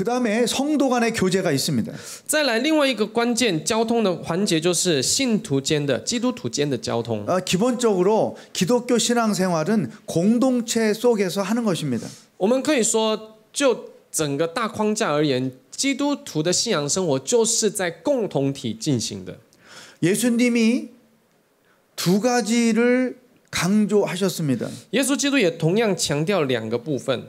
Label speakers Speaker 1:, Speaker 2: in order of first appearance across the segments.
Speaker 1: 그 다음에 성도 간의 교제가 있습니다.
Speaker 2: 再来另外一个关键交通的环节就是信徒间的基督徒间的交通。
Speaker 1: 기본적으로 기독교 신앙생활은 공동체 속에서 하는 것입니다.
Speaker 2: 我们可以说，就整个大框架而言，基督徒的信仰生活就是在共同体进行的。
Speaker 1: 예수님이 두 가지를 강조하셨습니다.
Speaker 2: 耶稣基督也同样强调两个部分。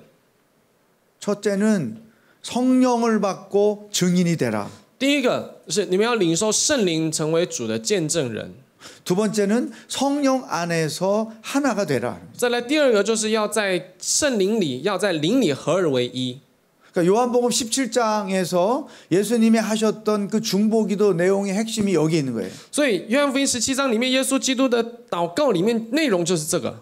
Speaker 1: 첫째는 성령을 받고 증인이 되라.
Speaker 2: 第一个是你们要领受圣灵，成为主的见证人。
Speaker 1: 두 번째는 성령 안에서 하나가 되라.
Speaker 2: 再来第二个就是要在圣灵里，要在灵里合而为一。
Speaker 1: 그러니까 요한복음 17장에서 예수님이 하셨던 그 중보기도 내용의 핵심이 여기 있는 거예요.
Speaker 2: 所以约翰福音17章里面，耶稣基督的祷告里面内容就是这个。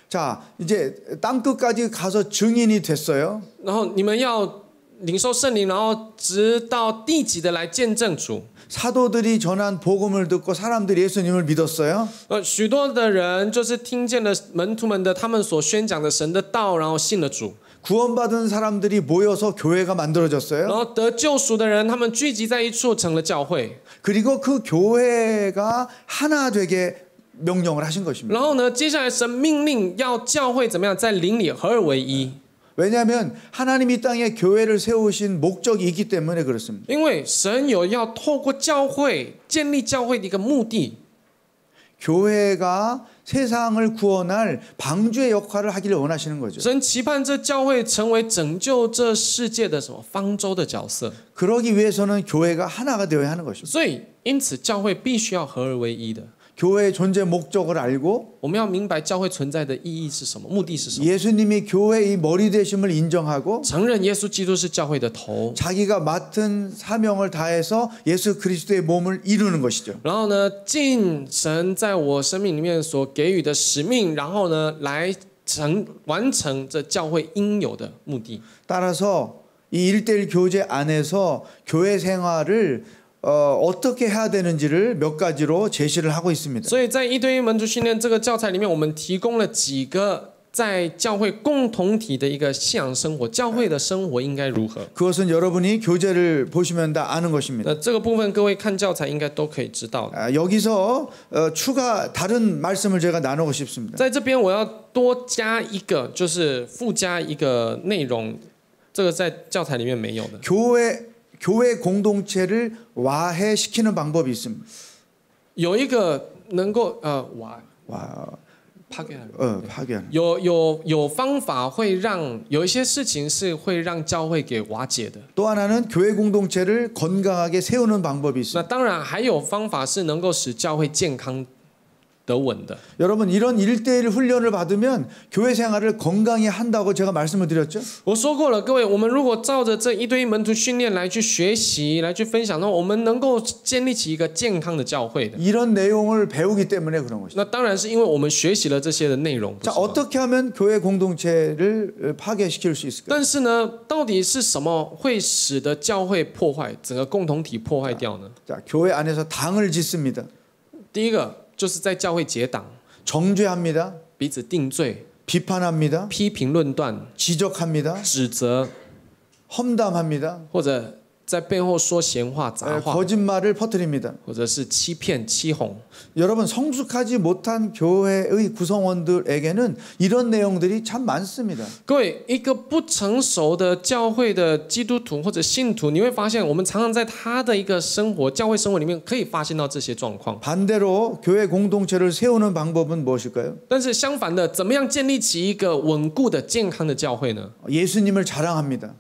Speaker 1: 자, 이제 땅 끝까지 가서 증인이 됐어요.
Speaker 2: 然后你们要领受圣灵，然后直到地极的来见证主。
Speaker 1: 사도들이 전한 복음을 듣고 사람들이 예수님을 믿었어요.
Speaker 2: 许多的人就是听见了门徒们的他们所宣讲的神的道，然后信了主。
Speaker 1: 구원받은 사람들이 모여서 교회가 만들어졌어요.
Speaker 2: 然后得救赎的人，他们聚集在一处，成了教会。
Speaker 1: 그리고 그 교회가 하나 되게 명령을 하신 것입니다.
Speaker 2: 然后呢，接下来神命令要教会怎么样，在灵里合而为一。
Speaker 1: 왜냐하면 하나님 이 땅에 교회를 세우신 목적이 있기 때문에 그렇습니다.
Speaker 2: 因为神有要透过教会建立教会的一个目的。
Speaker 1: 교회가 세상을 구원할 방주의 역할을 하기를 원하시는 거죠.
Speaker 2: 神期盼这教会成为拯救这世界的什么方舟的角色。
Speaker 1: 그러기 위해서는 교회가 하나가 되어야 하는 것입니다.
Speaker 2: 所以，因此教会必须要合而为一的。
Speaker 1: 교회의 존재 목적을 알고
Speaker 2: 我们要明白教会存在的意义是什么，目的是什么。
Speaker 1: 예수님이 교회의 머리 되심을 인정하고
Speaker 2: 承认耶稣基督是教会的头，
Speaker 1: 자기가 맡은 사명을 다해서 예수 그리스도의 몸을 이루는 것이죠.
Speaker 2: 然后呢，尽神在我生命里面所给予的使命，然后呢，来完成这教会应有的目的。
Speaker 1: 따라서 이 1:1 교제 안에서 교회 생활을 어떻게 해야 되는지를 몇 가지로 제시를 하고 있습니다.
Speaker 2: 所以在一对一门徒训练这个教材里面，我们提供了几个在教会共同体的一个信仰生活，教会的生活应该如何？
Speaker 1: 그것은 여러분이 교재를 보시면 다 아는 것입니다.
Speaker 2: 那这个部分各位看教材应该都可以知道的。
Speaker 1: 여기서 추가 다른 말씀을 제가 나누고 싶습니다.
Speaker 2: 在这边我要多加一个，就是附加一个内容，这个在教材里面没有的。
Speaker 1: 교회 공동체를 와해시키는 방법이 있습니다.
Speaker 2: 有一个能够
Speaker 1: 파괴하는.
Speaker 2: 有方法会让有一些事情是会让教会给瓦解的。
Speaker 1: 또 하나는 교회 공동체를 건강하게 세우는 방법이
Speaker 2: 那
Speaker 1: 있습니다.
Speaker 2: 当然还有方法是能够使教会健康得稳的。
Speaker 1: 여러분 이런 1:1 훈련을 받으면 교회 생활을 건강히 한다고 제가 말씀을 드렸죠.
Speaker 2: 我说过了，各位，我们如果照着这一对一门徒训练来去学习、来去分享的话，我们能够建立起一个健康的教会的。
Speaker 1: 이런 내용을 배우기 때문에 그런 것이죠.
Speaker 2: 那当然是因为我们学习了这些的内容。
Speaker 1: 자, 어떻게 하면 교회 공동체를 파괴시킬 수 있을까요?
Speaker 2: 但是呢，到底是什么会使得教会破坏，整个共同体破坏掉呢？
Speaker 1: 자, 교회 안에서 당을 짓습니다.
Speaker 2: 第一个就是在教会结党，
Speaker 1: 정죄합니다.
Speaker 2: 彼此定罪，
Speaker 1: 비판합니다.
Speaker 2: 批评论断，
Speaker 1: 지적합니다.
Speaker 2: 指责，
Speaker 1: 험담합니다.
Speaker 2: 或者在背后说闲话、杂话，
Speaker 1: 거짓말을 퍼뜨립니다.
Speaker 2: 或者是欺骗、欺哄。
Speaker 1: 여러분 성숙하지 못한 교회의 구성원들에게는 이런 내용들이 참 많습니다.
Speaker 2: 各位，一个不成熟的教会的基督徒或者信徒，你会发现，我们常常在他的一个生活、教会生活里面，可以发现到这些状况。
Speaker 1: 반대로 교회 공동체를 세우는 방법은 무엇일까요?
Speaker 2: 但是相反的，怎么样建立起一个稳固的、健康的教会呢？
Speaker 1: 예수님을 자랑합니다.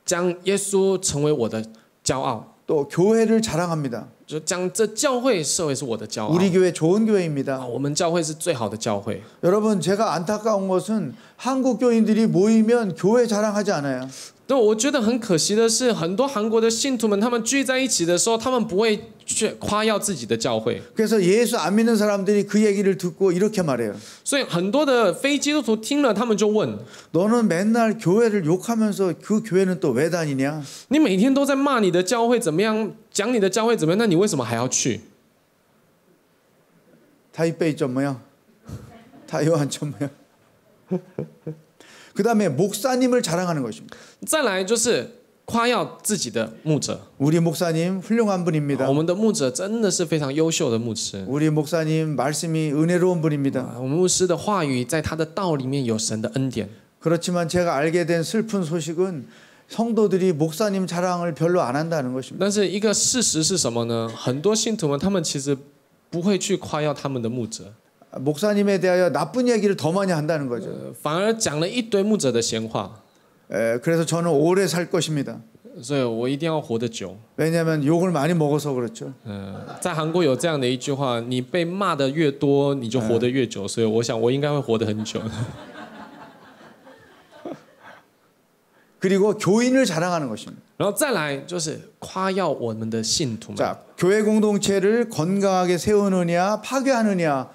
Speaker 2: 将耶稣成为我的骄傲，
Speaker 1: 또 교회를 자랑합니다.
Speaker 2: 就将这教会视为是我的骄傲。
Speaker 1: 우리 교회 좋은 교회입니다.
Speaker 2: 我们教会是最好的教会。
Speaker 1: 여러분 제가 안타까운 것은 한국 교인들이 모이면 교회 자랑하지 않아요.
Speaker 2: 但我觉得很可惜的是，很多韩国的信徒们，他们聚在一起的时候，他们不会去夸耀自己的教会。
Speaker 1: 그래서 예수 안 믿는 사람들이 그 얘기를 듣고 이렇게 말해요.
Speaker 2: 所以很多的非基督徒听了，他们就问：
Speaker 1: 너는 맨날 교회를 욕하면서 그 교회는 또 왜 다니냐?
Speaker 2: 你每天都在骂你的教会怎么样，讲你的教会怎么样，那你为什么还要去？
Speaker 1: 타이베이 점 뭐야? 타이완 점 뭐야? 그 다음에 목사님을 자랑하는 것입니다.
Speaker 2: 再来就是夸耀自己的牧者。
Speaker 1: 우리 목사님 훌륭한 분입니다.
Speaker 2: 我们的牧者真的是非常优秀的牧师。
Speaker 1: 우리 목사님 말씀이 은혜로운 분입니다.
Speaker 2: 我们牧师的话语在他的道里面有神的恩典。
Speaker 1: 그렇지만 제가 알게 된 슬픈 소식은 성도들이 목사님 자랑을 별로 안 한다는 것입니다.
Speaker 2: 但是一个事实是什么呢？很多信徒们他们其实不会去夸耀他们的牧者，
Speaker 1: 목사님에 대하여 나쁜 얘기를 더 많이 한다는 거죠.
Speaker 2: 反而讲了一堆牧者的闲话。
Speaker 1: 그래서 저는 오래 살 것입니다.
Speaker 2: 所以我一定要活得久。
Speaker 1: 왜냐하면 욕을 많이 먹어서 그렇죠.
Speaker 2: 在韩国有这样的一句话：你被骂的越多，你就活得越久。所以我想我应该会活得很久。
Speaker 1: 그리고 교인을 자랑하는 것입니다.
Speaker 2: 然后再来就是夸耀我们的信徒们。
Speaker 1: 자, 교회 공동체를 건강하게 세우느냐 파괴하느냐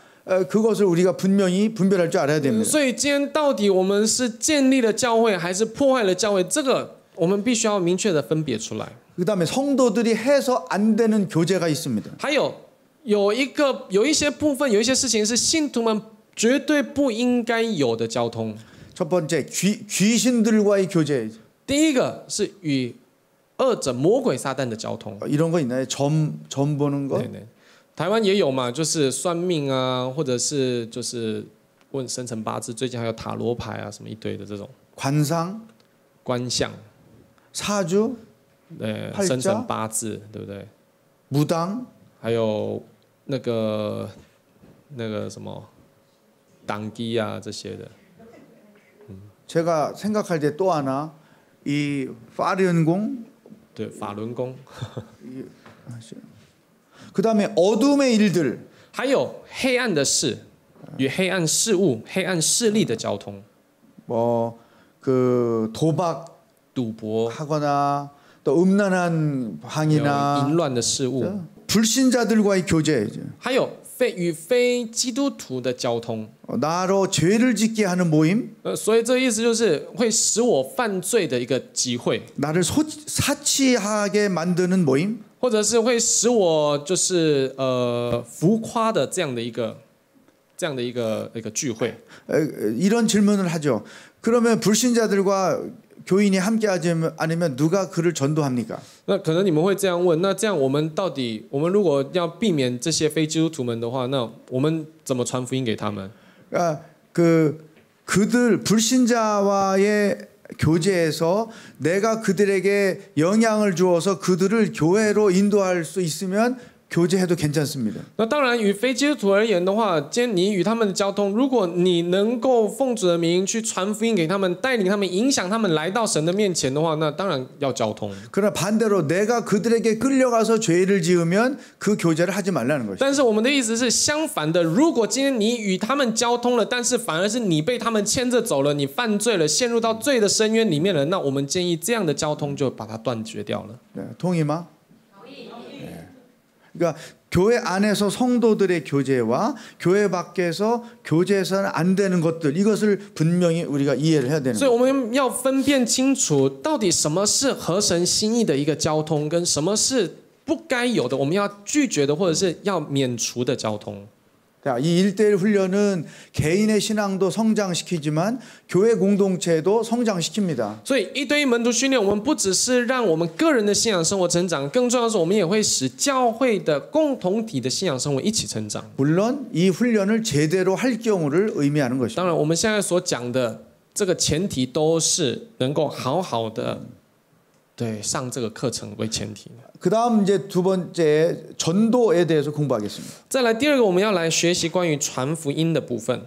Speaker 1: 그것을 우리가 분명히 분별할 줄 알아야 됩니다.
Speaker 2: 所以今天到底我们是建立了教会还是破坏了教会，这个我们必须要明确的分别出来。
Speaker 1: 그다음에 성도들이 해서 안 되는 교제가 있습니다.
Speaker 2: 还有一些部分有一些事情是信徒们绝对不应该有的交通。
Speaker 1: 첫 번째 귀신들과의 교제.
Speaker 2: 第一个是与恶者魔鬼撒旦的交通。
Speaker 1: 이런 거 있나요? 점 보는 거?
Speaker 2: 对对，台湾也有嘛，就是算命啊，或者是就是问生辰八字，最近还有塔罗牌啊，什么一堆的这种
Speaker 1: 관상,
Speaker 2: 观相，
Speaker 1: 사주,
Speaker 2: 生辰八字，对不对？
Speaker 1: 무당,
Speaker 2: 还有那个什么党基啊这些的。
Speaker 1: 제가 생각할 때 또 하나 이 파륜공,
Speaker 2: 对，法轮功，
Speaker 1: 그다음에 어둠의 일들,
Speaker 2: 还有黑暗的事与黑暗事物、黑暗势力的交通，
Speaker 1: 뭐 그 도박
Speaker 2: 赌博，
Speaker 1: 하거나 또 음란한
Speaker 2: 有
Speaker 1: 방이나
Speaker 2: 淫乱的事物，
Speaker 1: 불신자들과의 교제,
Speaker 2: 还有与非基督徒的交通。
Speaker 1: 나로 죄를 짓게 하는 모임,
Speaker 2: 所以这意思就是会使我犯罪的一个机会，
Speaker 1: 나를 사치하게 만드는 모임,
Speaker 2: 或者是会使我就是浮夸的这样的一个聚会。
Speaker 1: 이런 질문을 하죠. 그러면 불신자들과 교인이 함께하지 않으면 누가 그를 전도합니까?
Speaker 2: 那可能你们会这样问，那这样我们如果要避免这些非基督徒们的话，那我们怎么传福音给他们？
Speaker 1: 그들 불신자와의 교제에서 내가 그들에게 영향을 주어서 그들을 교회로 인도할 수 있으면 교제해도 괜찮습니다.
Speaker 2: 那当然，与非基督徒而言的话，今天你与他们的交通，如果你能够奉主的名去传福音给他们，带领他们，影响他们来到神的面前的话，那当然要交通。
Speaker 1: 그러나 반대로 내가 그들에게 끌려가서 죄를 지으면 그 교제를 하지 말라는 것이죠.
Speaker 2: 但是我们的意思是相反的，如果今天你与他们交通了，但是反而是你被他们牵着走了，你犯罪了，陷入到罪的深渊里面了，那我们建议这样的交通就把它断绝掉了。
Speaker 1: 네, 동의吗? 그러니까 교회 안에서 성도들의 교제와 교회 밖에서 교제해서는 안 되는 것들 이것을 분명히 우리가 이해를 해야 되는
Speaker 2: 所以
Speaker 1: 거예요.
Speaker 2: 我们要分辨清楚，到底什么是合神心意的一个交通，跟什么是不该有的，我们要拒绝的或者是要免除的交通。
Speaker 1: 자, 이 1:1 훈련은 개인의 신앙도 성장시키지만 교회 공동체도 성장시킵니다.
Speaker 2: 所以一对一门徒训练，我们不只是让我们个人的信仰生活成长，更重要的是，我们也会使教会的共同体的信仰生活一起成长。
Speaker 1: 물론 이 훈련을 제대로 할 경우를 의미하는 것입니다.
Speaker 2: 当然，我们现在所讲的这个前提都是能够好好的对上这个课程为前提。
Speaker 1: 그다음 이제 두 번째 전도에 대해서 공부하겠습니다.
Speaker 2: 再来第二个，我们要来学习关于传福音的部分。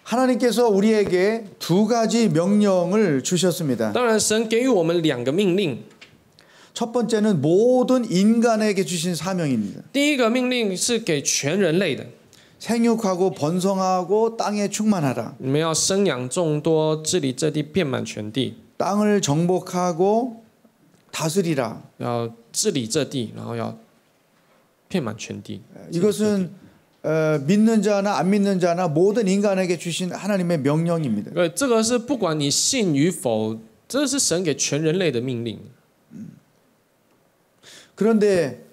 Speaker 1: 하나님께서 우리에게 두 가지 명령을 주셨습니다.
Speaker 2: 当然，神给予我们两个命令。
Speaker 1: 첫 번째는 모든 인간에게 주신 사명입니다.
Speaker 2: 第一个命令是给全人类的，
Speaker 1: 생육하고 번성하고 땅에 충만하라.
Speaker 2: 你们要生养众多，治理这地，遍满全地。
Speaker 1: 땅을 정복하고 다스리라.
Speaker 2: 要治理这地，然后要遍满全地。
Speaker 1: 이것은 믿는 자나 안 믿는 자나 모든 인간에게 주신 하나님의 명령입니다.
Speaker 2: 这个是不管你信与否，这是神给全人类的命令。
Speaker 1: 그런데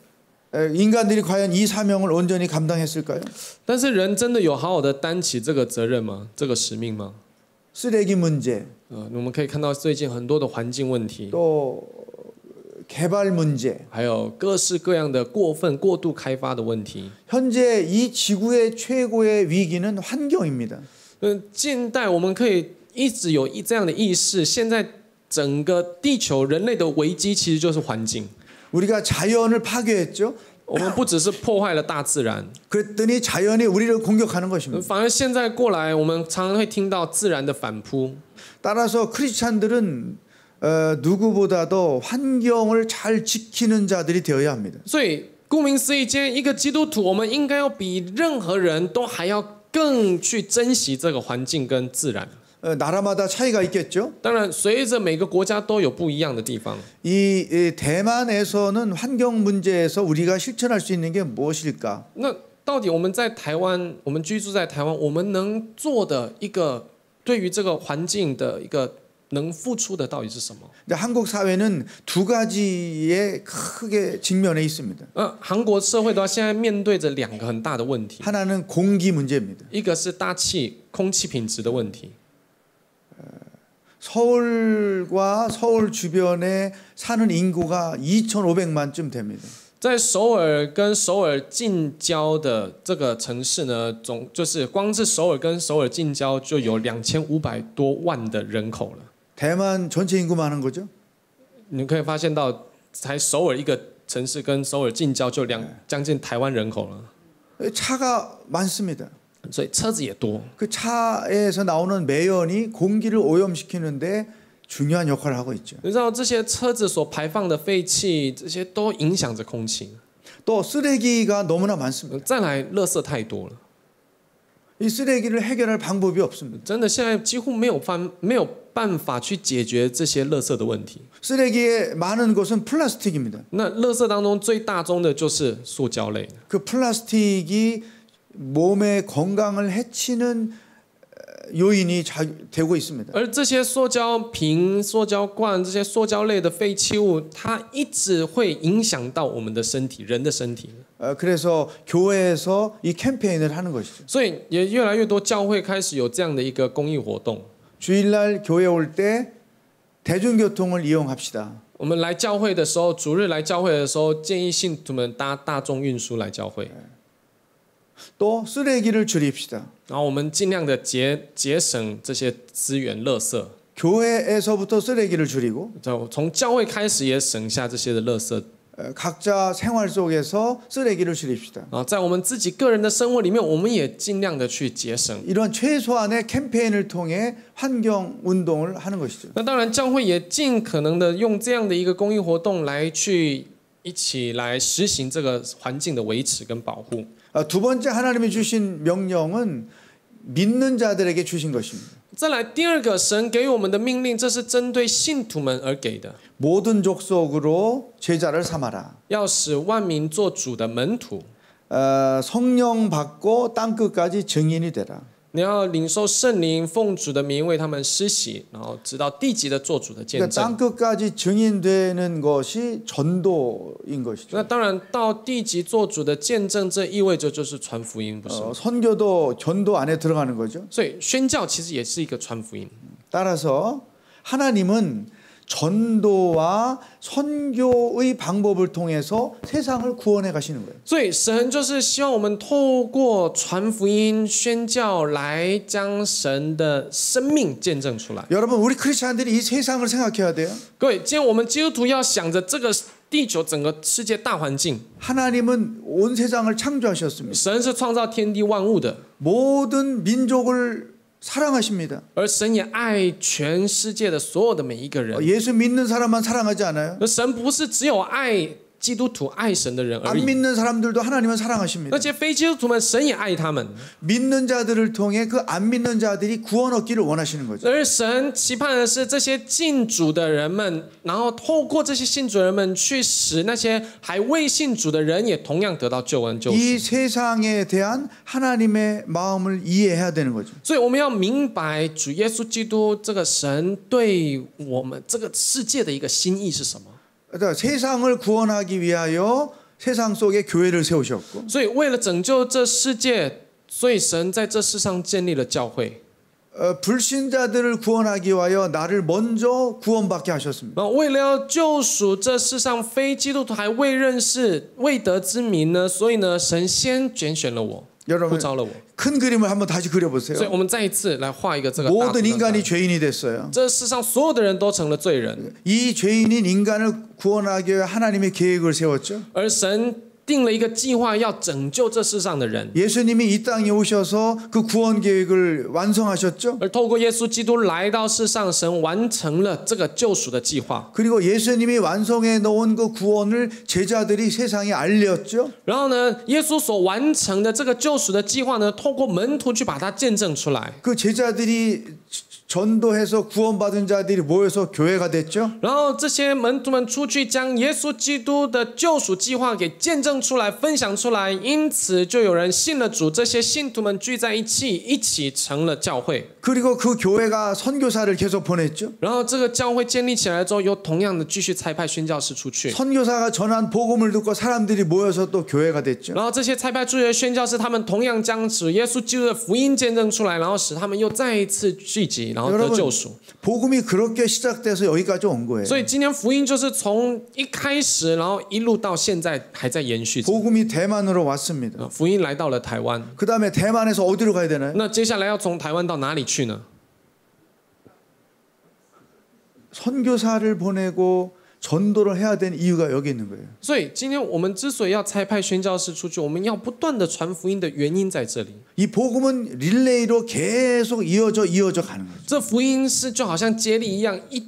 Speaker 1: 인간들이 과연 이 사명을 온전히 감당했을까요?
Speaker 2: 但是人真的有好好的担起这个责任吗？这个使命吗？
Speaker 1: 쓰레기 문제,
Speaker 2: 我们可以看到最近很多的环境问题，
Speaker 1: 또 개발 문제,
Speaker 2: 还有各式各样的过度开发的问题。
Speaker 1: 현재 이 지구의 최고의 위기는 환경입니다.
Speaker 2: 近代我们可以一直有这样的意识，现在整个地球人类的危机其实就是环境。
Speaker 1: 우리가 자연을 파괴했죠.
Speaker 2: 我们不只是破坏了大自然，
Speaker 1: 그랬더니 자연이 우리를 공격하는 것입니다.
Speaker 2: 反而现在过来，我们常常会听到自然的反扑。
Speaker 1: 따라서 크리스찬들은 누구보다도 환경을 잘 지키는 자들이 되어야 합니다.
Speaker 2: 所以顾名思义，一个基督徒，我们应该要比任何人都还要更去珍惜这个环境跟自然。
Speaker 1: 나라마다 차이가 있겠죠.
Speaker 2: 当然，随着每个国家都有不一样的地方。
Speaker 1: 이 대만에서는 환경 문제에서 우리가 실천할 수 있는 게 무엇일까?
Speaker 2: 那到底我们在台湾，我们居住在台湾，我们能做的一个对于这个环境的一个能付出的到底是什么？
Speaker 1: 한국 사회는 두 가지에 크게 직면해 있습니다.
Speaker 2: 韩国社会的话，现在面对着两个很大的问题，
Speaker 1: 하나는 공기 문제입니다.
Speaker 2: 一个是大气、空气品质的问题。
Speaker 1: 서울과 서울 주변에 사는 인구가 2,500만쯤 됩니다.
Speaker 2: 在首尔跟首尔近郊的这个城市呢，就是光是首尔跟首尔近郊就有2500多万的人口了。
Speaker 1: 대만 전체 인구만 하는 거죠.
Speaker 2: 你可以发现到，才首尔一个城市跟首尔近郊就将近台湾人口了。
Speaker 1: 차가 많습니다.
Speaker 2: 所以车子也多。
Speaker 1: 그 차에서 나오는 매연이 공기를 오염시키는데 중요한 역할을 하고 있죠.
Speaker 2: 你知道这些车子所排放的废气，这些都影响着空气。
Speaker 1: 또 쓰레기가 너무나 많습니다.
Speaker 2: 再来，垃圾太多了，
Speaker 1: 이 쓰레기를 해결할 방법이 없습니다.
Speaker 2: 真的现在几乎没有办法去解决这些垃圾的问题。
Speaker 1: 쓰레기의 많은 것은 플라스틱입니다.
Speaker 2: 那垃圾当中最大宗的就是塑胶类。
Speaker 1: 그 플라스틱이 몸의 건강을 해치는 요인이 되고 있습니다.
Speaker 2: 而这些塑胶瓶、塑胶罐、这些塑胶类的废弃物，它一直会影响到我们的身体，人的身体。
Speaker 1: 그래서 교회에서 이 캠페인을 하는 것이죠.
Speaker 2: 所以也越来越多教会开始有这样的一个公益活动。
Speaker 1: 주일날 교회 올 때 대중교통을 이용합시다.
Speaker 2: 我们来教会的时候，主日来教会的时候，建议信徒们搭大众运输来教会。
Speaker 1: 또 쓰레기를 줄입시다.
Speaker 2: 然后我们尽量的节省这些资源、垃圾。
Speaker 1: 교회에서부터 쓰레기를 줄이고
Speaker 2: 从教会开始也省下这些的垃圾。
Speaker 1: 각자 생활 속에서 쓰레기를 줄입시다.
Speaker 2: 然后在我们自己个人的生活里面，我们也尽量的去节省。
Speaker 1: 이런 최소한의 캠페인을 통해 환경 운동을 하는 것이죠.
Speaker 2: 那当然，教会也尽可能的用这样的一个公益活动来去一起来实行这个环境的维持跟保护。
Speaker 1: 두 번째 하나님이 주신 명령은 믿는 자들에게 주신 것입니다.
Speaker 2: 再来第二个，神给我们的命令，这是针对信徒们而给的，
Speaker 1: 모든 족속으로 제자를 삼아라.
Speaker 2: 要使万民做主的门徒。
Speaker 1: 성령 받고 땅 끝까지 증인이 되라.
Speaker 2: 你要领受圣灵，奉主的名为他们施洗，然后直到地极的做主的见
Speaker 1: 그러니까
Speaker 2: 证。
Speaker 1: 땅 끝까지 증인되는 것이 전도인 것이죠.
Speaker 2: 那当然，到地极做主的见证，这意味着就是传福音，不是吗？
Speaker 1: 선교도 전도 안에 들어가는 거죠.
Speaker 2: 所以宣教其实也是一个传福音。
Speaker 1: 따라서 하나님은 전도와 선교의 방법을 통해서 세상을 구원해 가시는 거예요.
Speaker 2: 所以神就是希望我们透过传福音、宣教来将神的生命见证出来。
Speaker 1: 여러분, 우리 크리스찬들이 이 세상을 생각해야 돼요.
Speaker 2: 各位，今天我们基督徒要想着这个地球整个世界大环境，
Speaker 1: 하나님은 온 세상을 창조하셨습니다.
Speaker 2: 神是创造天地万物的，
Speaker 1: 모든 민족을 사랑하십니다.
Speaker 2: 而神也爱全世界的所有的每一个人。
Speaker 1: 예수 믿는 사람만 사랑하지 않아요.
Speaker 2: 那神不是只有爱基督徒、爱神的人而
Speaker 1: 안
Speaker 2: 已，
Speaker 1: 믿는 사람들도 하나님은 사랑하십니다.
Speaker 2: 那些非基督徒们，神也爱他们。
Speaker 1: 믿는 자들을 통해 그 안 믿는 자들이 구원 얻기를 원하시는 거죠.
Speaker 2: 而神期盼的是这些信主的人们，然后透过这些信主的人们，去使那些还未信主的人也同样得到救恩救赎。
Speaker 1: 이 세상에 대한 하나님의 마음을 이해해야 되는 거죠.
Speaker 2: 所以我们要明白主耶稣基督这个神对我们这个世界的一个心意是什么。
Speaker 1: 그러니까 세상을 구원하기 위하여 세상 속에 교회를 세우셨고
Speaker 2: 所以为了拯救这世界，所以神在这世上建立了教会。
Speaker 1: 불신자들을 구원하기 위하여 나를 먼저 구원받게 하셨습니다.
Speaker 2: 为了要救赎这世上非基督徒还未认识未得之民呢，所以呢，神先拣选了我，
Speaker 1: 여러분
Speaker 2: 呼召了我。
Speaker 1: 큰 그림을 한번 다시 그려보세요.
Speaker 2: 所以我们再一次来画一个这个大图的
Speaker 1: 모든 인간이 죄인이 됐어요.
Speaker 2: 这世上所有的人都成了罪人，
Speaker 1: 이 죄인인 인간을 구원하기 위해 하나님의 계획을 세웠죠.
Speaker 2: 而神定了一个计划，要拯救这世上的人。
Speaker 1: 예수님이 이 땅에 오셔서 그 구원 계획을 완성하셨죠.
Speaker 2: 而透过耶稣基督来到世上，神完成了这个救赎的计划。
Speaker 1: 그리고 예수님이 완성해 놓은 그 구원을 제자들이 세상에 알렸죠.
Speaker 2: 然后呢，耶稣所完成的这个救赎的计划呢，透过门徒去把它见证出来。
Speaker 1: 그 제자들이 전도해서 구원받은 자들이 모여서 교회가 됐죠.
Speaker 2: 然后这些门徒们出去将耶稣基督的救赎计划给见证出来、分享出来，因此就有人信了主。这些信徒们聚在一起，一起成了教会。
Speaker 1: 그리고 그 교회가 선교사를 계속 보냈죠.
Speaker 2: 然后这个教会建立起来之后，又同样的继续差派宣教士出去。
Speaker 1: 선교사가 전한 복음을 듣고 사람들이 모여서 또 교회가 됐죠.
Speaker 2: 然后这些差派出去的宣教士，他们同样将使耶稣基督的福音见证出来，然后使他们又再一次聚集，然后得救赎。
Speaker 1: 복음이 그렇게 시작돼서 여기까지 온 거예요.
Speaker 2: 所以今天福音就是从一开始，然后一路到现在还在延续着。
Speaker 1: 복음이 대만으로 왔습니다.
Speaker 2: 福音来到了台湾，
Speaker 1: 그다음에 대만에서 어디로 가야 되나요?
Speaker 2: 那接下来要从台湾到哪里去呢？
Speaker 1: 선교사를 보내고 전도를 해야 되는 이유가 여기 있는 거예요.
Speaker 2: 所以今天我们之所以要差派宣教士出去，我们要不断的传福音的原因在这里。
Speaker 1: 이 복음은 릴레이로 계속 이어져 가는 거죠.
Speaker 2: 这福音是就好像接力一样，一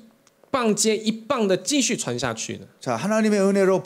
Speaker 2: 棒接一棒的继续传下去的。
Speaker 1: 자, 하나님의 은혜로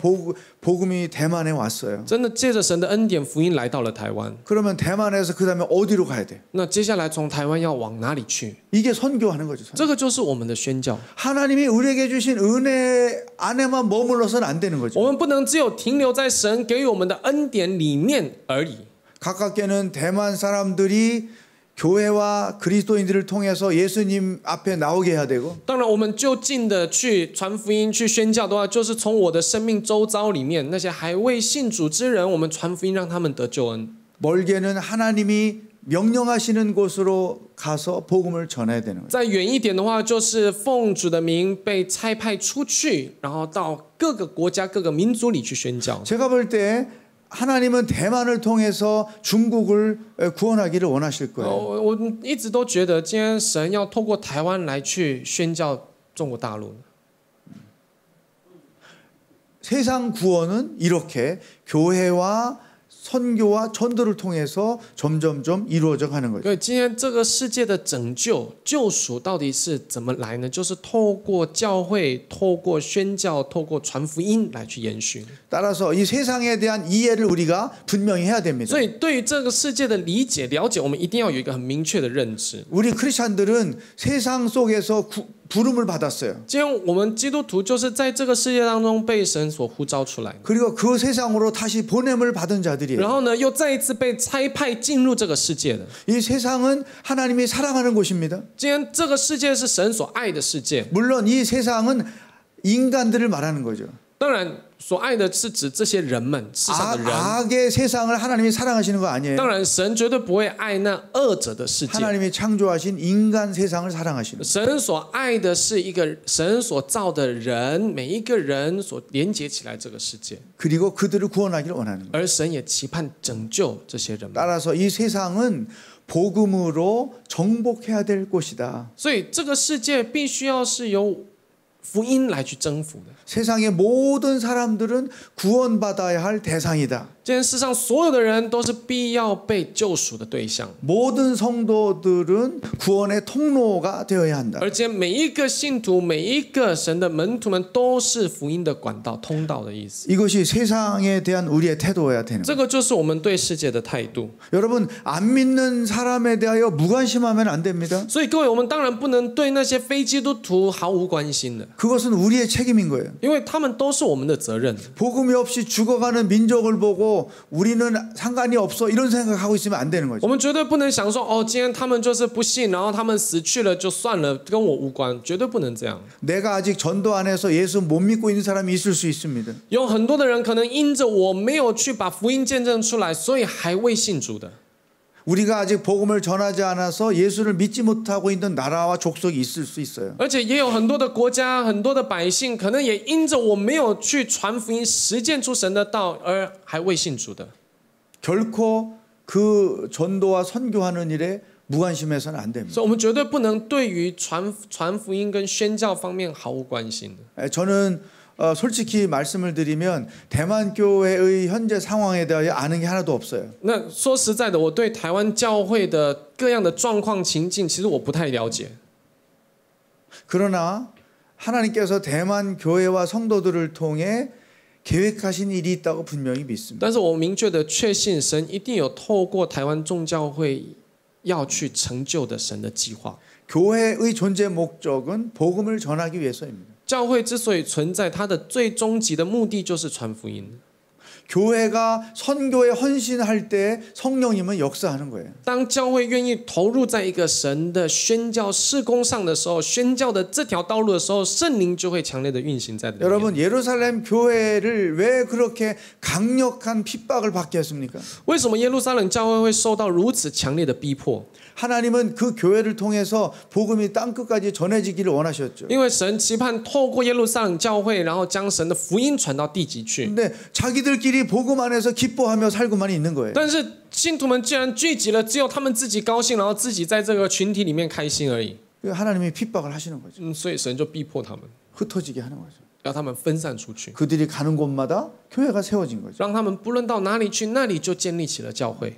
Speaker 1: 복음이 대만에 왔어요.
Speaker 2: 真的借着神的恩典，福音来到了台湾。
Speaker 1: 그러면 대만에서 그다음에 어디로 가야 돼?
Speaker 2: 那接下来从台湾要往哪里去？
Speaker 1: 이게 선교하는 거죠.
Speaker 2: 这个就是我们的宣教。
Speaker 1: 하나님이 우리에게 주신 은혜 안에만 머물러서는 안 되는
Speaker 2: 我
Speaker 1: 거죠.
Speaker 2: 们不能只有停留在神给予我们的恩典里面而已。
Speaker 1: 가깝게는 대만 사람들이 교회와 그리스도인들을 통해서 예수님 앞에 나오게 해야 되고
Speaker 2: 当然，我们就近的去传福音、去宣教的话，就是从我的生命周遭里面那些还未信主之人，我们传福音，让他们得救恩。
Speaker 1: 멀게는 하나님이 명령하시는 곳으로 가서 복음을 전해야 되는 거예요.
Speaker 2: 再远一点的话，就是奉主的名被差派出去，然后到各个国家、各个民族里去宣教。
Speaker 1: 제가 볼 때 하나님은 대만을 통해서 중국을 구원하기를 원하실 거예요.
Speaker 2: 我一直都觉得，今天神要透过台湾来去宣教中国大陆。
Speaker 1: 세상 구원은 이렇게 교회와 선교와 전도를 통해서 점점점 이루어져 가는 거죠.
Speaker 2: 所以今天这个世界的拯救、救赎到底是怎么来呢？就是透过教会、透过宣教、透过传福音来去延续。
Speaker 1: 따라서 이 세상에 대한 이해를 우리가 분명히 해야 됩니다.
Speaker 2: 所以对于这个世界的理解、了解，我们一定要有一个很明确的认知。
Speaker 1: 우리 크리스찬들은 세상 속에서 부름을 받았어요.
Speaker 2: 今天我们基督徒就是在这个世界当中被神所呼召出来，
Speaker 1: 그리고 그 세상으로 다시 보냄을 받은 자들이에요.
Speaker 2: 然后呢，又再一次被差派进入这个世界的。
Speaker 1: 이 세상은 하나님이 사랑하는 곳입니다.
Speaker 2: 今天这个世界是神所爱的世界，
Speaker 1: 물론 이 세상은 인간들을 말하는 거죠.
Speaker 2: 当然所爱的是指这些人们，世上的人。
Speaker 1: 악의 세상을 하나님이 사랑하시는 거 아니에요.
Speaker 2: 当然，神绝对不会爱那恶者的世界。
Speaker 1: 하나님이 창조하신 인간 세상을 사랑하시는 거예요.
Speaker 2: 神所爱的是一个神所造的人，每一个人所连接起来这个世界，
Speaker 1: 그리고 그들을 구원하기를 원하는 거예요.
Speaker 2: 而神也期盼拯救这些人们。
Speaker 1: 따라서 이 세상은 복음으로 정복해야 될 곳이다.
Speaker 2: 所以这个世界必须要是由福音来去征服的。
Speaker 1: 세상의 모든 사람들은 구원받아야 할 대상이다.
Speaker 2: 今天世上所有的人都是必要被救赎的对象，
Speaker 1: 모든 성도들은 구원의 통로가 되어야 한다.
Speaker 2: 而且每一个信徒、每一个神的门徒们都是福音的管道、通道的意思。
Speaker 1: 이것이 세상에 대한 우리의 태도여야 되는
Speaker 2: 这
Speaker 1: 거예요.
Speaker 2: 个就是我们对世界的态度。
Speaker 1: 여러분 안 믿는 사람에 대하여 무관심하면 안 됩니다.
Speaker 2: 所以各位，我们当然不能对那些非基督徒毫无关心的，
Speaker 1: 그것은 우리의 책임인 거예요.
Speaker 2: 因为他们都是我们的责任。
Speaker 1: 복음이 없이 죽어가는 민족을 보고 우리는 상관이 없어 이런 생각하고 있으면 안 되는
Speaker 2: 我
Speaker 1: 거죠.
Speaker 2: 们绝对不能想说，哦，今天他们就是不信，然后他们死去了就算了，跟我无关，绝对不能这样。
Speaker 1: 내가 아직 전도 안 해서 예수 못 믿고 있는 사람이 있을 수 있습니다.
Speaker 2: 有很多的人可能因着我没有去把福音见证出来，所以还未信主的。
Speaker 1: 우리가 아직 복음을 전하지 않아서 예수를 믿지 못하고 있는 나라와 족속이 있을 수 있어요.
Speaker 2: 而且也有很多的国家、很多的百姓，可能也因着我没有去传福音、实践出神的道，而还未信主的。
Speaker 1: 결코 그 전도와 선교하는 일에 무관심해서는 안 됩니다.
Speaker 2: 所以，我们绝对不能对于传福音跟宣教方面毫无关心的。
Speaker 1: 저는 솔직히 말씀을 드리면 대만 교회의 현재 상황에 대하여 아는 게 하나도 없어요.
Speaker 2: 那说实在的，我对台湾教会的各样的状况情境，其实我不太了解。
Speaker 1: 그러나 하나님께서 대만 교회와 성도들을 통해 계획하신 일이 있다고 분명히 믿습니다.
Speaker 2: 但是我明确的确信，神一定有透过台湾众教会要去成就的神的计划。
Speaker 1: 교회의 존재 목적은 복음을 전하기 위해서입니다.
Speaker 2: 教会之所以存在，它的最终极的目的就是传福音。
Speaker 1: 교회가 선교에 헌신할 때 성령님은 역사하는 거예요.
Speaker 2: 当教会愿意投入在一个神的宣教事工上的时候，宣教的这条道路的时候，圣灵就会强烈的运行在里面。
Speaker 1: 여러분 예루살렘 교회를 왜 그렇게 강력한 핍박을 받게 했습니까?
Speaker 2: 为什么耶路撒冷教会会受到如此强烈的逼迫？
Speaker 1: 하나님은 그 교회를 통해서 복음이 땅끝까지 전해지기를 원하셨죠.
Speaker 2: 因为神期盼透过耶路撒冷教会，然后将神的福音传到地极去。
Speaker 1: 근데 자기들끼리 복음 안에서 기뻐하며 살고만 있는 거예요.
Speaker 2: 但是信徒们既然聚集了，只有他们自己高兴，然后自己在这个群体里面开心而已。
Speaker 1: 하나님이 핍박을 하시는 거죠.
Speaker 2: 所以神就逼迫他们，
Speaker 1: 흩어지게 하는 거죠.
Speaker 2: 让他们分散出去，
Speaker 1: 그들이 가는 곳마다 교회가 세워진 거죠.
Speaker 2: 让他们不论到哪里去，那里就建立起了教会。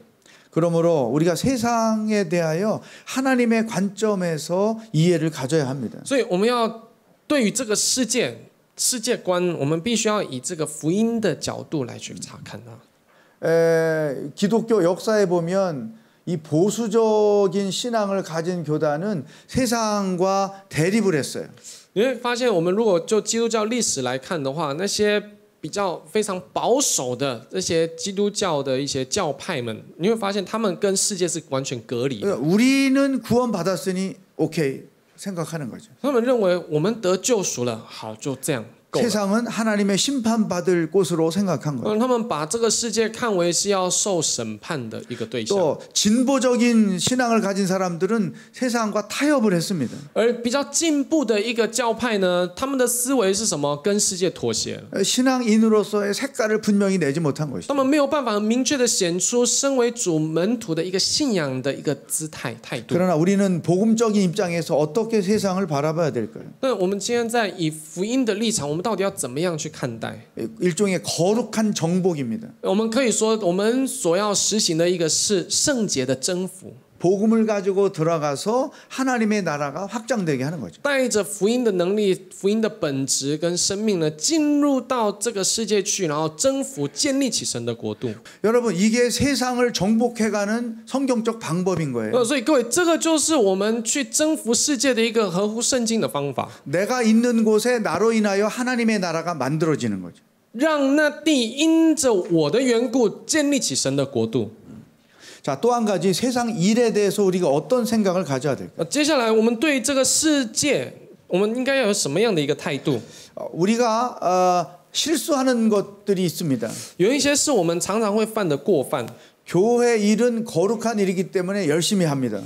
Speaker 1: 그러므로 우리가 세상에 대하여 하나님의 관점에서 이해를 가져야 합니다.
Speaker 2: 所以我们要对于这个世界观，我们必须要以这个福音的角度来去查看它。
Speaker 1: 기독교 역사에 보면 이 보수적인 신앙을 가진 교단은 세상과 대립을 했어요.
Speaker 2: 你会发现，我们如果就基督教历史来看的话，那些比较非常保守的这些基督教的一些教派们，你会发现他们跟世界是完全隔离的。
Speaker 1: 우리는 구원받았으니 오케이 생각하는 거죠.
Speaker 2: 他们认为我们得救赎了，好，就这样够了。
Speaker 1: 세상은 하나님의 심판받을 곳으로 생각한 거예요.
Speaker 2: 他们把这个世界看为是要受审判的一个对象。
Speaker 1: 또 진보적인 신앙을 가진 사람들은 세상과 타협을 했습니다.
Speaker 2: 而比较进步的一个教派呢，他们的思维是什么？跟世界妥协了。
Speaker 1: 신앙인으로서의 색깔을 분명히 내지 못한 것이죠.
Speaker 2: 他们没有办法明确的显出身为主门徒的一个信仰的一个姿态态度。
Speaker 1: 그러나 우리는 복음적인 입장에서 어떻게 세상을 바라봐야 될까요?
Speaker 2: 那我们今天在以福音的立场，我们到底要怎么样去看待？
Speaker 1: 일종의 거룩한 정복입니다.
Speaker 2: 我们可以说，我们所要实行的一个是圣洁的征服。
Speaker 1: 복음을 가지고 들어가서 하나님의 나라가 확장되게 하는 거죠.
Speaker 2: 带着福音的能力、福音的本质跟生命呢，进入到这个世界去，然后征服、建立起神的国度。
Speaker 1: 여러분 이게 세상을 정복해가는 성경적 방법인 거예요.
Speaker 2: 所以各位，这个就是我们去征服世界的一个合乎圣经的方法。
Speaker 1: 내가 있는 곳에 나로 인하여 하나님의 나라가 만들어지는 거죠.
Speaker 2: 让那地因着我的缘故建立起神的国度。
Speaker 1: 자, 또 한 가지 세상 일에 대해서 우리가 어떤 생각을 가져야 될까?
Speaker 2: 接下来我们对这个世界，我们应该要有什么样的一个态度？
Speaker 1: 우리가 실수하는 것들이 있습니다.
Speaker 2: 有一些是我们常常会犯的过犯。
Speaker 1: 교회 일은 거룩한 일이기 때문에 열심히 합니다.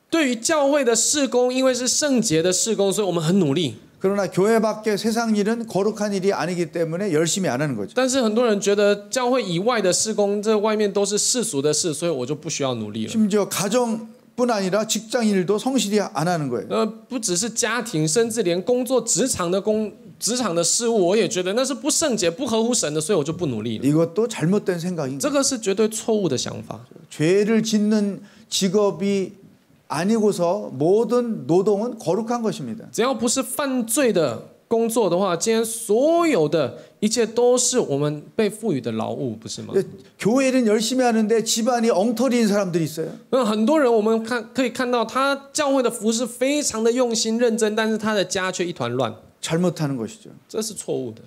Speaker 2: 对于教会的事工，因为是圣洁的事工，所以我们很努力。
Speaker 1: 그러나 교회 밖의 세상 일은 거룩한 일이 아니기 때문에 열심히 안 하는 거죠.
Speaker 2: 但是很多人觉得教会以外的事工，这外面都是世俗的事，所以我就不需要努力了。
Speaker 1: 심지어 가정뿐 아니라 직장 일도 성실히 안 하는 거예요.
Speaker 2: 不只是家庭，甚至连工作职场的事务，我也觉得那是不圣洁、不合乎神的，所以我就不努力了。
Speaker 1: 이것도 잘못된 생각인
Speaker 2: 这
Speaker 1: 거예요.
Speaker 2: 个是绝对错误的想法。
Speaker 1: 죄를 짓는 직업이 아니고서 모든 노동은 거룩한 것입니다.
Speaker 2: 只要不是犯罪的工作的话，今天所有的一切都是我们被赋予的劳务，不是吗？
Speaker 1: 교회 일은 열심히 하는데 집안이 엉터리인 사람들이 있어요.
Speaker 2: 很多人我们可以看到，他教会的服事非常的用心认真，但是他的家却一团乱，
Speaker 1: 잘못하는 것이죠.
Speaker 2: 这是错误的。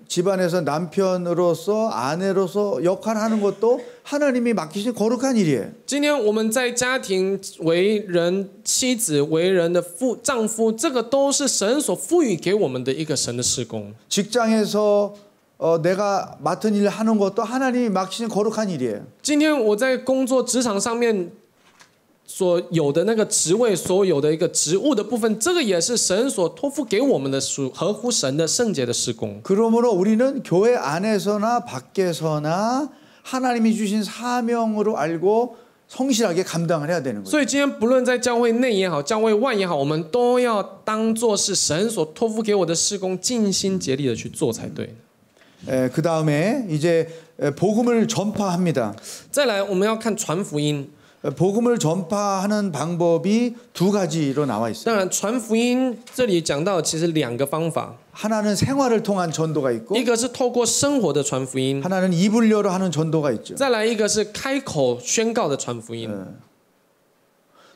Speaker 1: 집안에서 남편으로서 아내로서 역할하는 것도 하나님이 맡기신 거룩한 일이에요.
Speaker 2: 今天我们在家庭为人妻子、为人的丈夫，这个都是神所赋予给我们的一个神的事工。
Speaker 1: 직장에서 내가 맡은 일을 하는 것도 하나님이 맡기신 거룩한 일이에요.
Speaker 2: 今天我在工作职场上面所有的那个职位，所有的一个职务的部分，这个也是神所托付给我们的属合乎神的圣洁的事工。
Speaker 1: 그러므로 우리는 교회 안에서나 밖에서나 하나님이 주신 사명으로 알고 성실하게 감당을 해야 되는 거예요.
Speaker 2: 所以今天不论在教会内也好，教会外也好，我们都要当作是神所托付给我的事工，尽心竭力的去做才对。
Speaker 1: 그 다음에 이제 복음을 전파합니다.
Speaker 2: 再来，我们要看传福音。
Speaker 1: 복음을 전파하는 방법이 두 가지로 나와 있어요.
Speaker 2: 当然，传福音这里讲到其实两个方法，
Speaker 1: 하나는 생활을 통한 전도가 있고
Speaker 2: 一个是透过生活的传福音，
Speaker 1: 하나는 입을 열어 하는 전도가 있죠.
Speaker 2: 再来一个是开口宣告的传福音。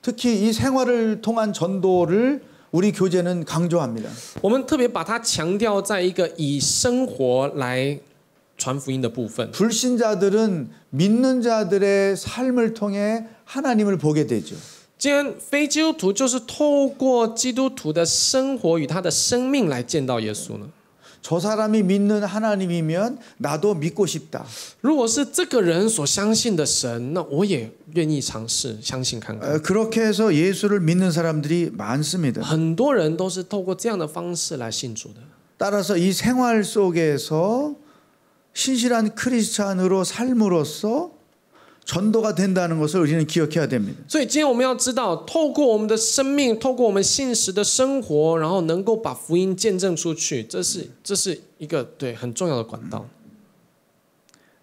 Speaker 1: 특히 이 생활을 통한 전도를 우리 교제는 강조합니다.
Speaker 2: 我们特别把它强调在一个以生活来传福音的部分。
Speaker 1: 불신자들은 믿는 자들의 삶을 통해 하나님을 보게 되죠.
Speaker 2: 今天非基督徒就是透过基督徒的生活与他的生命来见到耶稣呢。
Speaker 1: 저 사람이 믿는 하나님이면 나도 믿고 싶다.
Speaker 2: 如果是这个人所相信的神，那我也愿意尝试相信看看。
Speaker 1: 그렇게 해서 예수를 믿는 사람들이 많습니다.
Speaker 2: 很多人都是透过这样的方式来信主的。
Speaker 1: 따라서 이 생활 속에서 신실한 크리스찬으로 삶으로써 전도가 된다는 것을 우리는 기억해야 됩니다.
Speaker 2: 所以今天我们要知道，透过我们的生命，透过我们信实的生活，然后能够把福音见证出去，这是一个对很重要的管道。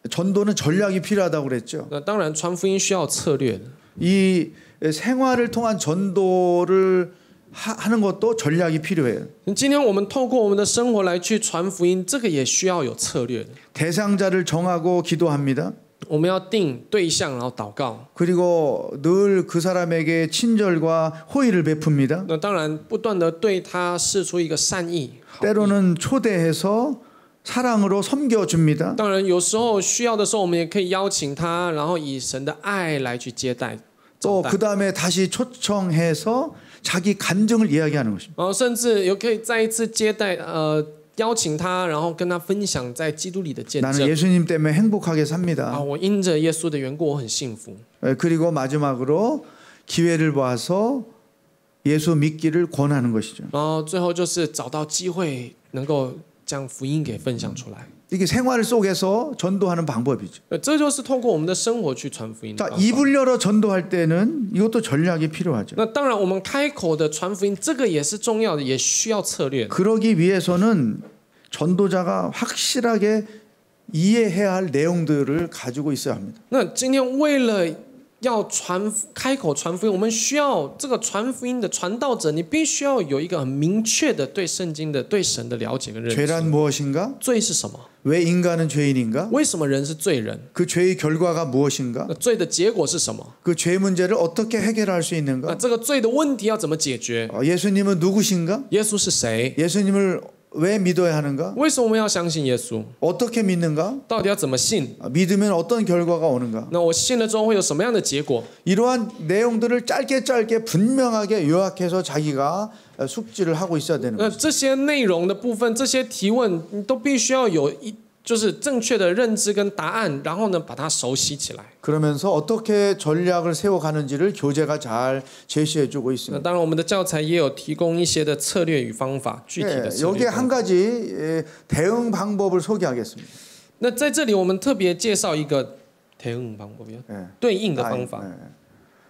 Speaker 1: 전도는 전략이 필요하다고 그랬죠.
Speaker 2: 那当然，传福音需要策略的。
Speaker 1: 이 생활을 통한 전도를 하는 것도 전략이 필요해요.
Speaker 2: 今天我们透过我们的生活来去传福音，这个也需要有策略的。
Speaker 1: 대상자를 정하고 기도합니다.
Speaker 2: 我们要定对象，然后祷告。
Speaker 1: 그리고 늘 그 사람에게 친절과 호의를 베풉니다.
Speaker 2: 那当然，不断的对他释出一个善意。
Speaker 1: 때로는 초대해서 사랑으로 섬겨줍니다.
Speaker 2: 当然，有时候需要的时候，我们也可以邀请他，然后以神的爱来去接待。
Speaker 1: 또 그 다음에 다시 초청해서 자기 간증을 이야기하는 것입니다.
Speaker 2: 然后甚至也可以再一次接待，邀请他，然后跟他分享在基督里的见
Speaker 1: 나는
Speaker 2: 证。
Speaker 1: 예수님 때문에 행복하게
Speaker 2: 啊，
Speaker 1: 삽니다.
Speaker 2: 我因着耶稣的缘故，我很幸福。
Speaker 1: 그리고 마지막으로 기회를 봐서 예수 믿기를 권하는 것이죠.
Speaker 2: 然后最后就是找到机会，能够将福音给分享出来。
Speaker 1: 이게 생활 속에서 전도하는 방법이죠.
Speaker 2: 这就是透过我们的生活去传福音的
Speaker 1: 자,
Speaker 2: 方法。
Speaker 1: 입을 열어 전도할 때는 이것도 전략이 필요하죠.
Speaker 2: 那当然，我们开口的传福音，这个也是重要的，也需要策略。
Speaker 1: 그러기 위해서는 전도자가 확실하게 이해해야 할 내용들을 가지고 있어야 합니다.
Speaker 2: 那今天为了要开口传福音，我们需要这个传福音的传道者，你必须要有一个很明确的对圣经的、对神的了解跟认识。
Speaker 1: 죄란 무엇인가?
Speaker 2: 罪是什么？
Speaker 1: 왜 인간은 죄인인가?
Speaker 2: 为什么人是罪人？
Speaker 1: 그 죄의 결과가 무엇인가?
Speaker 2: 那罪的结果是什么？
Speaker 1: 그 죄 문제를 어떻게 해결할 수
Speaker 2: 那
Speaker 1: 있는가?
Speaker 2: 这个罪的问题要怎么解决？
Speaker 1: 예수님은 누구신가?
Speaker 2: 耶稣是谁？
Speaker 1: 예수님을 왜 믿어야 하는가?
Speaker 2: 为什么我们要相信耶稣？
Speaker 1: 어떻게 믿는가?
Speaker 2: 到底要怎么信？
Speaker 1: 믿으면 어떤 결과가 오는가?
Speaker 2: 那我信了之后会有什么样的结果？
Speaker 1: 이러한 내용들을 짧게 분명하게 요약해서 자기가 숙지를 하고 있어야 되는
Speaker 2: 那
Speaker 1: 거죠.
Speaker 2: 这些内容的部分，这些提问，你都必须要有就是正确的认知跟答案，然后呢，把它熟悉起来。
Speaker 1: 그러면서 어떻게 전략을 세워가는지를 교재가 잘 제시해주고
Speaker 2: 那
Speaker 1: 있습니다.
Speaker 2: 当然，我们的教材也有提供一些的策略与方法，具体的策
Speaker 1: 여기에
Speaker 2: 略。
Speaker 1: 한 가지 대응 방법을 소개하겠습니다.
Speaker 2: 那在这里，我们特别介绍一个대응 방법이요， 对应的方法。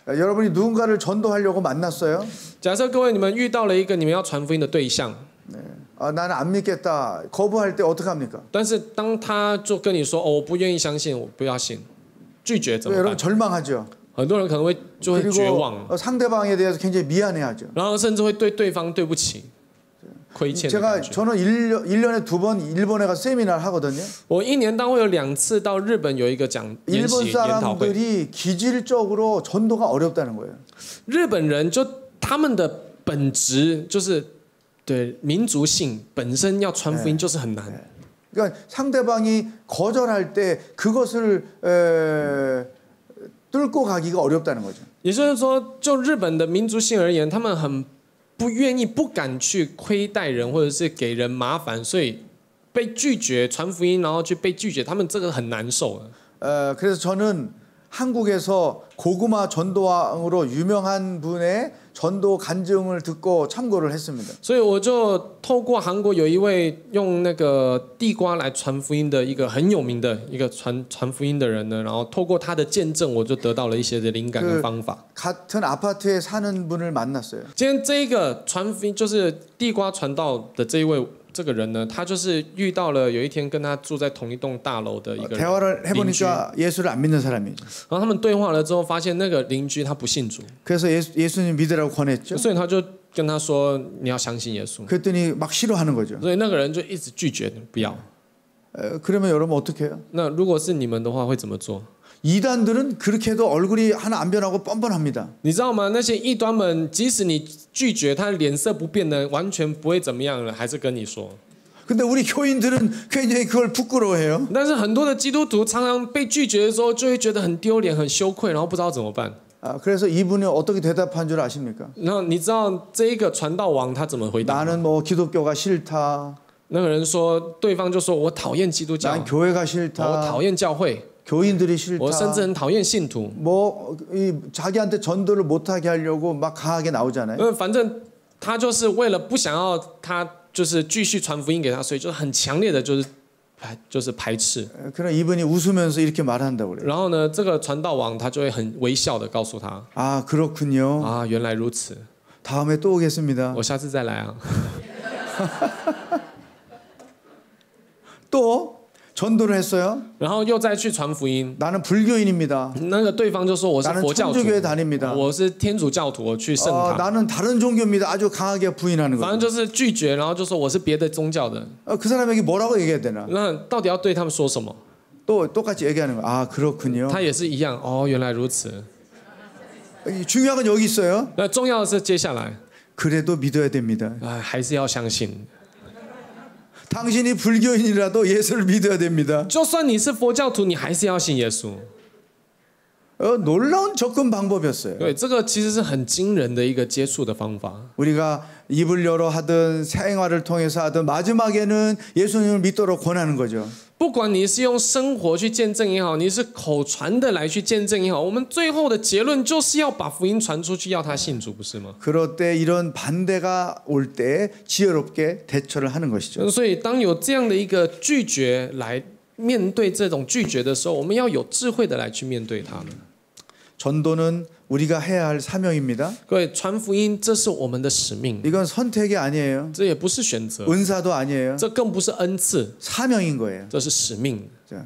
Speaker 1: 여러분이 누군가를 전도하려고 만났어요.
Speaker 2: 假设各位你们遇到了一个你们要传福音的对象，
Speaker 1: 나는 안 믿겠다. 거부할 때 어떻게 합니까?
Speaker 2: 但是当他就跟你说：“哦，我不愿意相信，我不要信。”拒绝怎么
Speaker 1: 여러분
Speaker 2: 办？
Speaker 1: 절망하죠.
Speaker 2: 很多人可能会就会绝望，
Speaker 1: 그리고 상대방에 대해서 굉장히 미안해하죠.
Speaker 2: 然后甚至会对对方对不起，亏欠的感觉。
Speaker 1: 저는 1년에 2번 일본에 가서 세미나를 하거든요.
Speaker 2: 我一年当会有2次到日本有一个研
Speaker 1: 일본
Speaker 2: 讨会。
Speaker 1: 사람들이 기질적으로 전도가 어렵다는 거예요.
Speaker 2: 日本人就他们的本质就是对民族性本身要传福音就是很难。
Speaker 1: 그러니까 상대방이 거절할 때 그것을 뚫고 가기가 어렵다는 거죠.
Speaker 2: 也就是说，就日本的民族性而言，他们很不愿意、不敢去亏待人，或者是给人麻烦，所以被拒绝传福音，然后去被拒绝，他们这个很难受的。
Speaker 1: 그래서 저는 한국에서 고구마 전도왕으로 유명한 분의 전도 간증을 듣고 참고를 했습니다.
Speaker 2: 所以我就透过韩国有一位用那个地瓜来传福音的一个很有名的一个传福音的人呢，然后透过他的见证，我就得到了一些的灵感跟方法。
Speaker 1: 같은 아파트에 사는 분을 만났어요.
Speaker 2: 今天这一个传福音就是地瓜传道的这一位。 这个人呢，他就是遇到了有一天跟他住在同一栋大楼的一个
Speaker 1: 대화를 해보니까 예수를 안 믿는 사람이죠.
Speaker 2: 然后他们对话了之后，发现那个邻居他不信主，
Speaker 1: 그래서 예수님 믿으라고 권했죠.
Speaker 2: 所以他就跟他说你要相信耶稣。
Speaker 1: 그랬더니 막 싫어하는 거죠.
Speaker 2: 所以那个人就一直拒绝不要。
Speaker 1: 그러면 여러분 어떻게 해요?
Speaker 2: 那如果是你们的话，会怎么做？
Speaker 1: 이단들은 그렇게 해도 얼굴이 하나 안 변하고 뻔뻔합니다.
Speaker 2: 你知道吗？那些异端们，即使你拒绝，他脸色不变的，完全不会怎么样了，还是跟你说。
Speaker 1: 근데 우리 교인들은 굉장히 그걸 부끄러워해요.
Speaker 2: 但是很多的基督徒常常被拒绝的时候，就会觉得很丢脸、很羞愧，然后不知道怎么办。
Speaker 1: 그래서 이분이 어떻게 대답한 줄 아십니까?
Speaker 2: 然后你知道这一个传道王他怎么回答？
Speaker 1: 나는 뭐 기독교가 싫다.
Speaker 2: 那个人说，对方就说我讨厌基督教，
Speaker 1: 난 교회가
Speaker 2: 我
Speaker 1: 싫다.
Speaker 2: 讨厌教会，
Speaker 1: 교인들이 싫다.
Speaker 2: 我甚至很讨厌信徒。
Speaker 1: 뭐 자기한테 전도를 못하게 하려고 막 강하게 나오잖아요.
Speaker 2: 反正他就是为了不想要他就是继续传福音给他，所以就很强烈的就是排斥。
Speaker 1: 그럼 이분이 웃으면서 이렇게 말한다고 그래요.
Speaker 2: 然后呢，这个传道王他就会很微笑的告诉他，
Speaker 1: 아 그렇군요.
Speaker 2: 啊，原来如此，
Speaker 1: 다음에 또 오겠습니다.
Speaker 2: 我下次再来啊。
Speaker 1: 또 전도를 했어요.
Speaker 2: 然后又再去传福音，
Speaker 1: 나는 불교인입니다.
Speaker 2: 那个对方就说我是
Speaker 1: 나는
Speaker 2: 佛教徒，
Speaker 1: 천주교에 다닙니다.
Speaker 2: 我是天主教徒，我去圣堂。
Speaker 1: 나는 다른 종교입니다. 아주 강하게 부인하는
Speaker 2: 反正
Speaker 1: 거죠.
Speaker 2: 就是拒绝，然后就说我是别的宗教的。
Speaker 1: 그 사람에게 뭐라고 얘기해야 되나?
Speaker 2: 那到底要对他们说什么？
Speaker 1: 또 똑같이 얘기하는 거야. 아 그렇군요.
Speaker 2: 他也是一样哦，原来如此。
Speaker 1: 중요한 건 여기 있어요.
Speaker 2: 那重要的是接下来，
Speaker 1: 그래도 믿어야 됩니다.
Speaker 2: 还是要相信。
Speaker 1: 당신이 불교인이라도 예수를 믿어야 됩니다.
Speaker 2: 就算你是佛教徒，你还是要信耶稣。
Speaker 1: 놀라운 접근 방법이었어요.
Speaker 2: 对，这个其实是很惊人的一个接触的方法。
Speaker 1: 우리가 입을 열어 하든 생활을 통해서 하든 마지막에는 예수님을 믿도록 권하는 거죠.
Speaker 2: 不管你是用生活去见证也好，你是口传的来去见证也好，我们最后的结论就是要把福音传出去，要他信主，不是吗？
Speaker 1: 그럴 때 이런 반대가 올 때 지혜롭게 대처를 하는 것이죠.
Speaker 2: 所以当有这样的一个拒绝来面对这种拒绝的时候，我们要有智慧的来去面对他们。
Speaker 1: 전도는 우리가 해야 할 사명입니다.
Speaker 2: 各位，传福音这是我们的使命，
Speaker 1: 이건 선택이 아니에요.
Speaker 2: 这也不是选择，
Speaker 1: 은사도 아니에요.
Speaker 2: 这更不是恩赐，
Speaker 1: 사명인 거예요.
Speaker 2: 这是使命。
Speaker 1: 자,